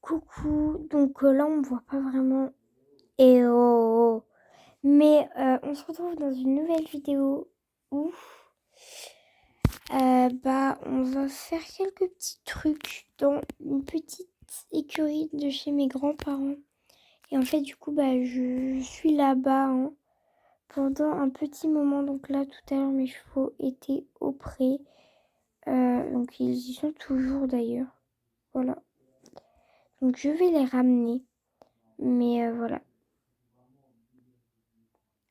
Coucou, donc là on me voit pas vraiment. Et oh, oh. Mais on se retrouve dans une nouvelle vidéo où on va faire quelques petits trucs dans une petite écurie de chez mes grands-parents. Et en fait du coup je suis là-bas pendant un petit moment. Donc là tout à l'heure mes chevaux étaient au pré. Donc ils y sont toujours d'ailleurs. Voilà. Donc je vais les ramener. Mais voilà.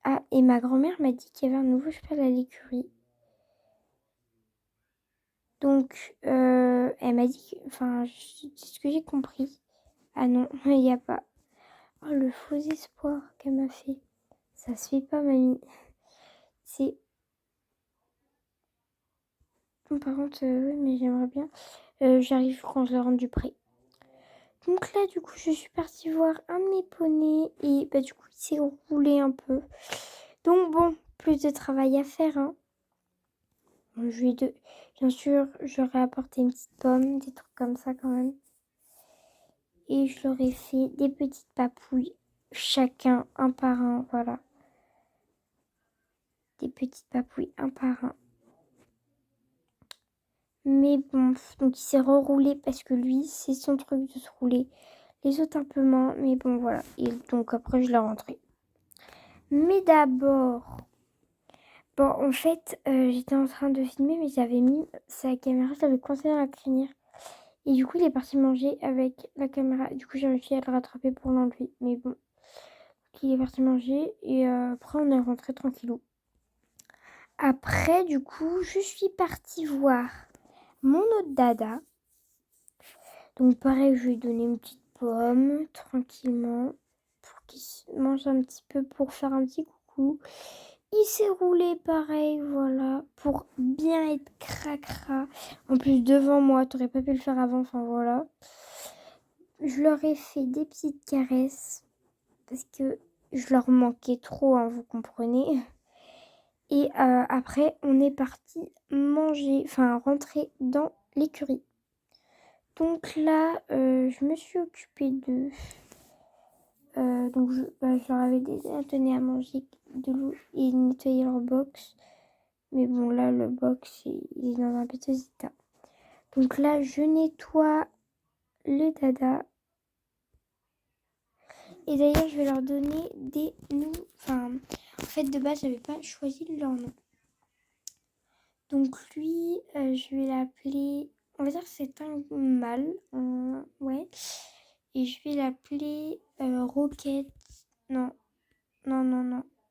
Ah, et ma grand-mère m'a dit qu'il y avait un nouveau cheval à l'écurie. Donc, elle m'a dit, c'est ce que j'ai compris. Ah non, il n'y a pas. Oh, le faux espoir qu'elle m'a fait. Ça se fait pas, mamie. C'est... Bon, par contre, oui, mais j'aimerais bien. J'arrive quand je la rentre du pré. Donc là, du coup, je suis partie voir un de mes poneys. Et du coup, il s'est roulé un peu. Donc bon, plus de travail à faire, hein. Bien sûr, j'aurais apporté une petite pomme, des trucs comme ça quand même. Et je leur ai fait des petites papouilles, chacun un par un, voilà. Des petites papouilles un par un. Mais bon, donc il s'est reroulé parce que lui, c'est son truc de se rouler. Les autres un peu moins, mais bon voilà. Et donc après, je l'ai rentré. Mais d'abord, bon en fait, j'étais en train de filmer, mais j'avais mis sa caméra, j'avais coincé dans la crinière. Et du coup, il est parti manger avec la caméra. Du coup, j'ai réussi à le rattraper pour l'enlever. Mais bon, il est parti manger. Et après, on est rentré tranquillou. Après, du coup, je suis partie voir mon autre dada. Donc, pareil, je lui ai donné une petite pomme, tranquillement. Pour qu'il mange un petit peu, pour faire un petit coucou. Il s'est roulé pareil, voilà. Pour bien être cracra. En plus, devant moi, t'aurais pas pu le faire avant. Enfin, voilà. Je leur ai fait des petites caresses parce que je leur manquais trop, hein, vous comprenez. Et après, on est parti manger, rentrer dans l'écurie. Donc là, je me suis occupée d'eux. Donc je leur avais déjà donné à manger de l'eau et nettoyer leur box. Mais bon, là, le box, il est dans un petit état. Donc là, je nettoie le dada. Et d'ailleurs, je vais leur donner des noms. En fait, de base, j'avais pas choisi leur nom. Donc lui, je vais l'appeler... On va dire que c'est un mâle. Ouais. Et je vais l'appeler Roquette. Non.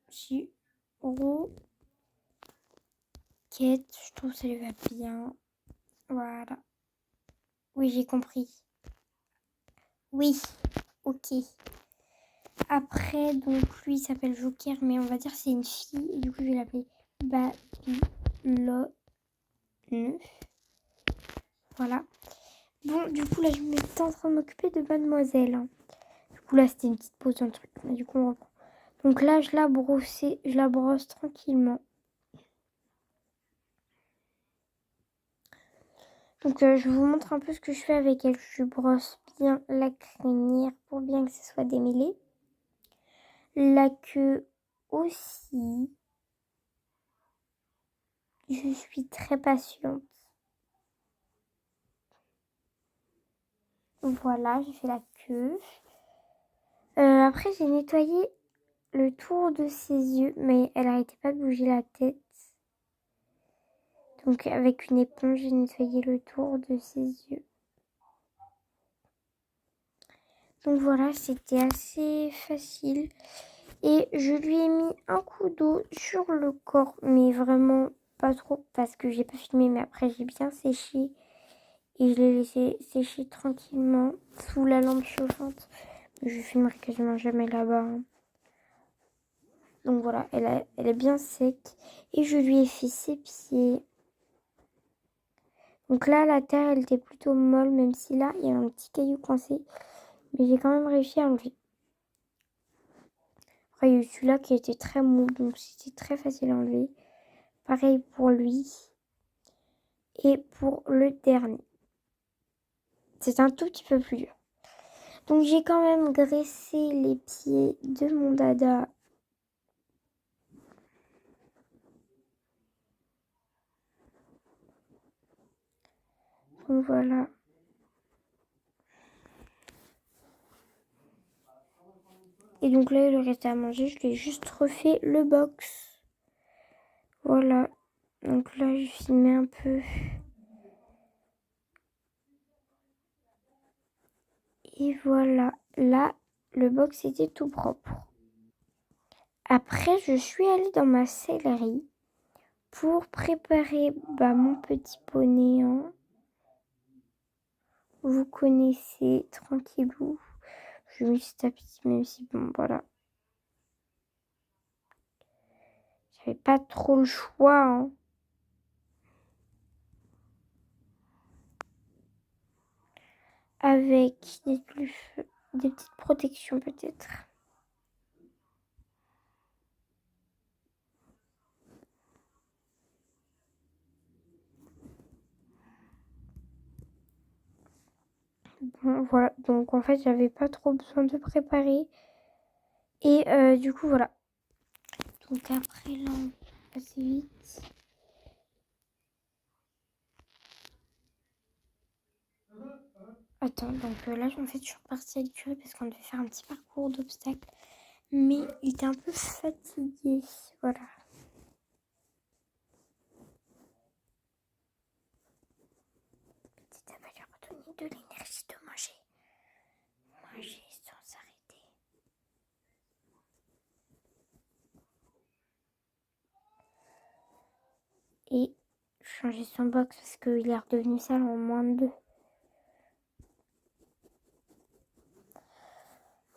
Si. Roquette. Je trouve que ça lui va bien. Voilà. Oui, j'ai compris. Oui. Ok. Après, donc lui, il s'appelle Joker, mais on va dire que c'est une fille. Et du coup, je vais l'appeler Babylone. Voilà. Bon, du coup, là, je m'étais en train de m'occuper de Mademoiselle. Hein. Du coup, là, c'était une petite pause dans le truc. Mais du coup, on reprend. Donc là, je la brosse tranquillement. Donc, je vous montre un peu ce que je fais avec elle. Je brosse bien la crinière pour bien que ce soit démêlé. La queue aussi. Je suis très patiente. Voilà, j'ai fait la queue. Après, j'ai nettoyé le tour de ses yeux, mais elle n'arrêtait pas de bouger la tête. Donc, avec une éponge, j'ai nettoyé le tour de ses yeux. Donc voilà, c'était assez facile. Et je lui ai mis un coup d'eau sur le corps, mais vraiment pas trop parce que j'ai pas filmé, mais après j'ai bien séché. Et je l'ai laissé sécher tranquillement sous la lampe chauffante. Je filmerai quasiment jamais là-bas. Hein. Donc voilà, elle est bien sec. Et je lui ai fait ses pieds. Donc là, la terre, elle était plutôt molle, même si là, il y a un petit caillou coincé. Mais j'ai quand même réussi à enlever. Après, il y a eu celui-là qui était très mou, donc c'était très facile à enlever. Pareil pour lui. Et pour le dernier. C'est un tout petit peu plus dur. Donc j'ai quand même graissé les pieds de mon dada. Donc voilà. Et donc là, il lui restait à manger. Je lui ai juste refait le box. Voilà. Donc là, je filmais un peu. Et voilà. Là, le box était tout propre. Après, je suis allée dans ma sellerie pour préparer mon petit poney. Hein. Vous connaissez, tranquillou. Je me suis tapis, même si bon, voilà. J'avais pas trop le choix. Hein. Avec des petites protections peut-être. Bon, voilà, donc en fait j'avais pas trop besoin de préparer. Et du coup voilà. Donc après là on passe vite. Attends, donc là en fait je suis repartie à l'écurie parce qu'on devait faire un petit parcours d'obstacles. Mais il était un peu fatigué. Voilà. Petit aval a redonné de l'énergie de manger. Manger sans s'arrêter. Et changer son box parce qu'il est redevenu sale en moins de 2.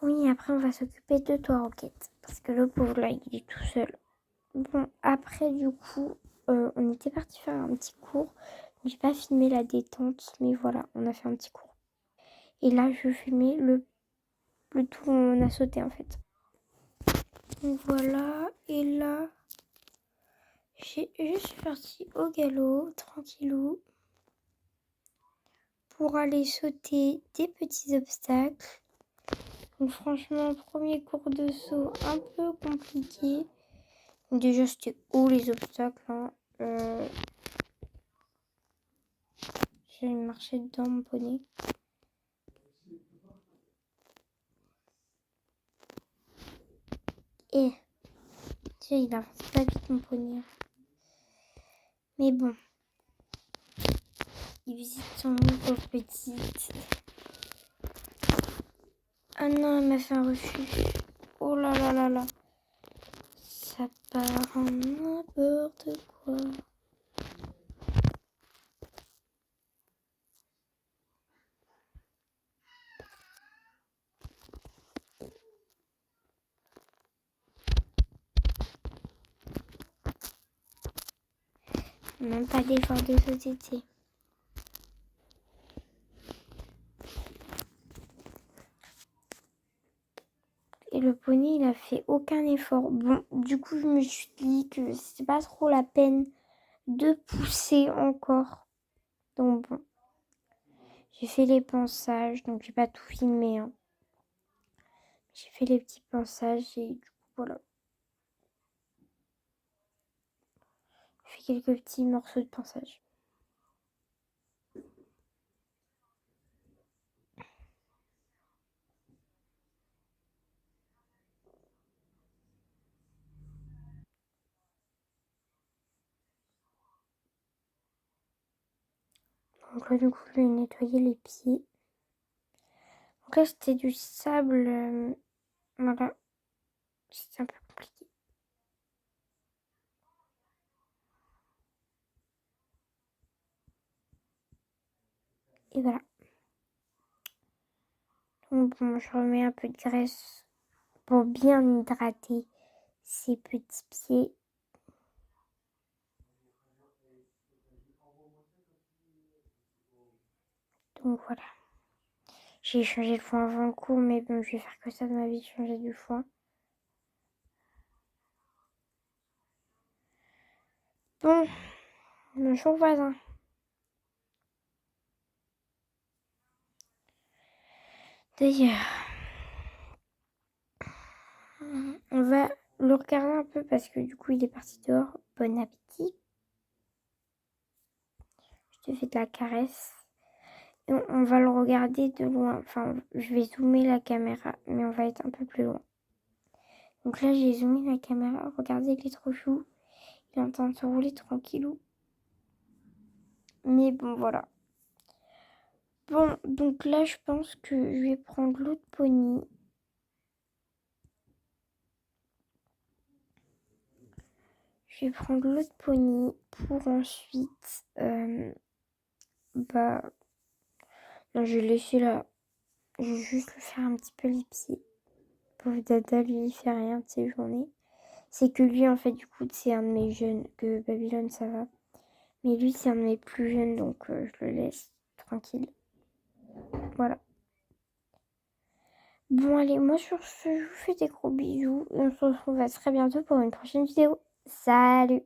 Oui, après on va s'occuper de toi, Roquette. Parce que le pauvre là, il est tout seul. Bon, après du coup, on était parti faire un petit cours. J'ai pas filmé la détente, mais voilà, on a fait un petit cours. Et là, je filmais le tout où on a sauté en fait. Donc voilà, et là, je suis partie au galop, tranquillou, pour aller sauter des petits obstacles. Donc franchement, premier cours de saut un peu compliqué. Donc déjà, c'était haut les obstacles. Hein. J'ai marché dedans mon poney. Et tu sais, il avance pas vite mon poney. Mais bon, il visite son pauvre petite. Ah non, elle m'a fait un refus. Oh là là là là. Ça part en n'importe quoi. Même pas d'effort de société. Et le poney, il a fait aucun effort. Bon, du coup, je me suis dit que c'est pas trop la peine de pousser encore. Donc bon, j'ai fait les ponçages, donc j'ai pas tout filmé. Hein. J'ai fait les petits ponçages et du coup, voilà. J'ai fait quelques petits morceaux de ponçage. Donc là, du coup, je vais nettoyer les pieds. Donc là, c'était du sable. Voilà. C'était un peu compliqué. Et voilà. Donc bon, je remets un peu de graisse pour bien hydrater ces petits pieds. Donc voilà. J'ai changé le foin avant le cours, mais bon, je vais faire que ça de ma vie, changer du foin. Bon, bonjour voisin. D'ailleurs, on va le regarder un peu parce que du coup il est parti dehors. Bon appétit. Je te fais de la caresse. Et on va le regarder de loin. Enfin, je vais zoomer la caméra, mais on va être un peu plus loin. Donc là, j'ai zoomé la caméra. Regardez, il est trop chou. Il est en train de se rouler tranquillou. Mais bon, voilà. Bon, donc là, je pense que je vais prendre l'autre pony. Je vais prendre l'autre pony pour ensuite... non, je vais laisser là. Je vais juste lui faire un petit peu les pieds. Pauvre Dada, lui, il fait rien de ses journées. C'est que lui, en fait, du coup, c'est un de mes jeunes. Que Babylone, ça va. Mais lui, c'est un de mes plus jeunes, donc je le laisse tranquille. Voilà. Bon, allez, moi, sur ce, je vous fais des gros bisous. Et on se retrouve à très bientôt pour une prochaine vidéo. Salut!